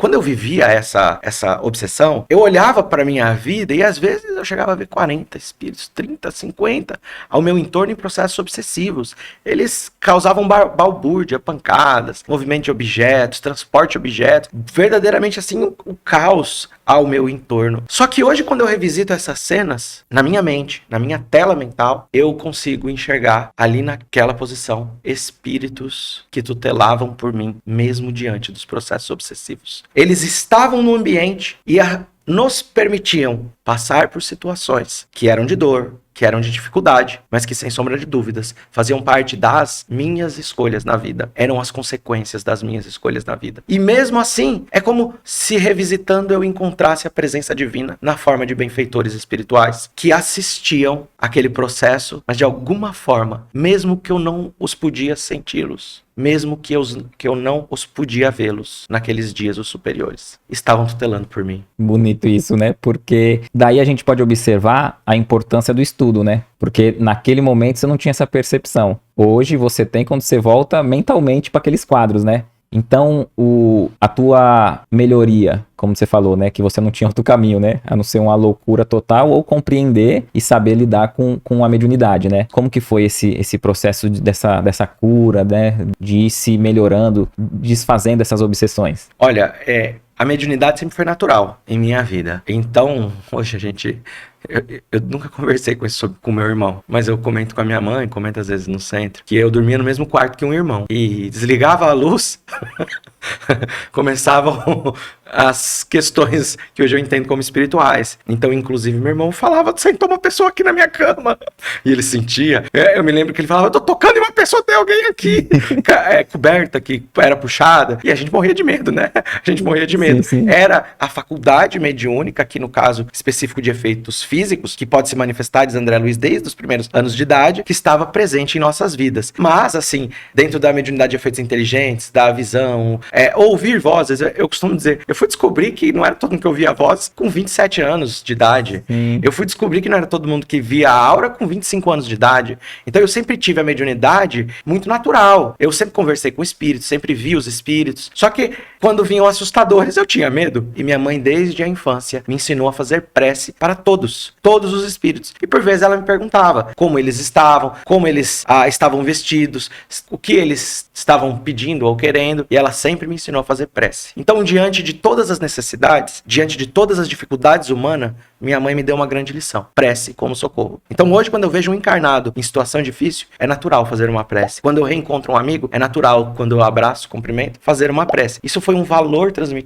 quando eu vivia essa obsessão, eu olhava para minha vida e às vezes eu chegava a ver 40 espíritos, 30, 50 ao meu entorno em processos obsessivos. Eles causavam balbúrdia, pancadas, movimento de objetos, transporte de objetos, verdadeiramente assim o caos ao meu entorno. Só que hoje, quando eu revisito essas cenas, na minha mente, na minha tela mental, eu consigo enxergar ali naquela posição espíritos que tutelavam por mim, mesmo diante dos processos obsessivos. Eles estavam no ambiente e nos permitiam passar por situações que eram de dor, que eram de dificuldade, mas que, sem sombra de dúvidas, faziam parte das minhas escolhas na vida. Eram as consequências das minhas escolhas na vida. E mesmo assim, é como se revisitando eu encontrasse a presença divina na forma de benfeitores espirituais que assistiam aquele processo, mas de alguma forma, mesmo que eu não os podia senti-los, mesmo que eu não os podia vê-los naqueles dias os superiores, estavam tutelando por mim. Bonito isso, né? Porque daí a gente pode observar a importância do estudo, né? Porque naquele momento você não tinha essa percepção. Hoje você tem quando você volta mentalmente para aqueles quadros, né? Então, a tua melhoria, como você falou, né? Que você não tinha outro caminho, né? A não ser uma loucura total ou compreender e saber lidar com a mediunidade, né? Como que foi esse processo dessa cura, né? De ir se melhorando, desfazendo essas obsessões? Olha, a mediunidade sempre foi natural em minha vida. Então, hoje eu nunca conversei com meu irmão, mas eu comento com a minha mãe, comento às vezes no centro, que eu dormia no mesmo quarto que um irmão. E desligava a luz, começavam as questões que hoje eu entendo como espirituais. Então, inclusive, meu irmão falava, sentou uma pessoa aqui na minha cama. E ele sentia. Eu me lembro que ele falava, eu tô tocando em uma pessoa, tem alguém aqui. Coberta, que era puxada. E a gente morria de medo, né? A gente morria de medo. Sim, sim. Era a faculdade mediúnica, aqui no caso específico de efeitos físicos, que pode se manifestar, diz André Luiz, desde os primeiros anos de idade, que estava presente em nossas vidas. Mas, assim, dentro da mediunidade de efeitos inteligentes, da visão, ouvir vozes, eu costumo dizer, eu fui descobrir que não era todo mundo que ouvia voz com 27 anos de idade. Eu fui descobrir que não era todo mundo que via a aura com 25 anos de idade. Então eu sempre tive a mediunidade muito natural. Eu sempre conversei com espíritos, sempre vi os espíritos. Só que quando vinham assustadores, eu tinha medo. E minha mãe, desde a infância, me ensinou a fazer prece para todos os espíritos. E por vezes ela me perguntava como eles estavam, como eles estavam vestidos, o que eles estavam pedindo ou querendo. E ela sempre me ensinou a fazer prece. Então, diante de todas as necessidades, diante de todas as dificuldades humanas, minha mãe me deu uma grande lição. Prece como socorro. Então hoje, quando eu vejo um encarnado em situação difícil, é natural fazer uma prece. Quando eu reencontro um amigo, é natural, quando eu abraço, cumprimento, fazer uma prece. Isso foi um valor transmitido